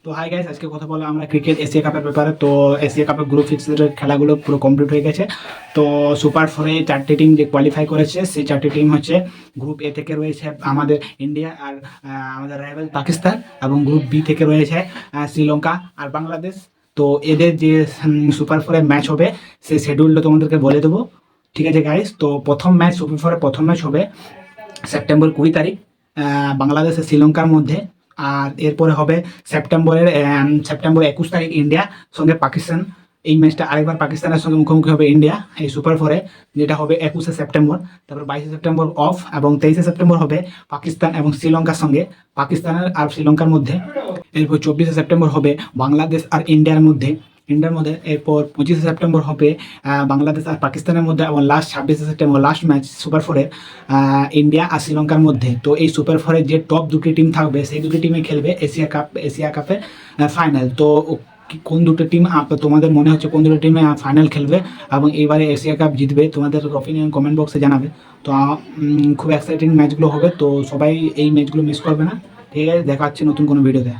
তো hi guys, আজকে কথা বললাম আমরা ক্রিকেট এশিয়া কাপের ব্যাপারে। তো এশিয়া কাপের গ্রুপ ফেজের খেলাগুলো পুরো কমপ্লিট হয়ে গেছে। তো সুপার ফোরে চারটি টিম যে কোয়ালিফাই করেছে, সেই চারটি টিম হচ্ছে গ্রুপ এ থেকে রয়েছে আমাদের ইন্ডিয়া আর আমাদের রাইভাল পাকিস্তান, এবং গ্রুপ বি থেকে রয়েছে শ্রীলঙ্কা আর বাংলাদেশ। তো এদের যে সুপার ফোরে ম্যাচ হবে সেই শিডিউলটা তোমাদেরকে বলে দেবো। ঠিক আছে গাইস, তো প্রথম ম্যাচ সুপার ফোরে প্রথম ম্যাচ হবে সেপ্টেম্বর 20 তারিখ বাংলাদেশ আর শ্রীলঙ্কার মধ্যে। আর এরপরে হবে সেপ্টেম্বর 21 তারিখ ইন্ডিয়া সঙ্গে পাকিস্তান। এই ম্যাচটা আরেকবার পাকিস্তানের সঙ্গে মুখোমুখি হবে ইন্ডিয়া এই সুপার ফোরে, যেটা হবে 21শে সেপ্টেম্বর। তারপর 22শে সেপ্টেম্বর অফ, এবং 23শে সেপ্টেম্বর হবে পাকিস্তান এবং শ্রীলঙ্কার সঙ্গে, পাকিস্তানের আর শ্রীলঙ্কার মধ্যে। এরপর 24শে সেপ্টেম্বর হবে বাংলাদেশ আর ইন্ডিয়ার মধ্যে। এরপর 25শে সেপ্টেম্বর হবে বাংলাদেশ আর পাকিস্তানের মধ্যে, এবং লাস্ট 26শে সেপ্টেম্বর লাস্ট ম্যাচ সুপার ফোরে ইন্ডিয়া আর শ্রীলঙ্কার মধ্যে। তো এই সুপার ফোরে যে টপ দুটি টিম থাকবে সেই দুটি টিমে খেলবে এশিয়া কাপের ফাইনাল। তো কোন দুটো টিম তোমাদের মনে হচ্ছে কোন দুটো টিমে ফাইনাল খেলবে এবং এইবারে এশিয়া কাপ জিতবে, তোমাদের অপিনিয়ন কমেন্ট বক্সে জানাবে। তো খুব এক্সাইটিং ম্যাচগুলো হবে, তো সবাই এই ম্যাচগুলো মিস করবে না। ঠিক আছে, দেখা হচ্ছে নতুন কোনো ভিডিওতে।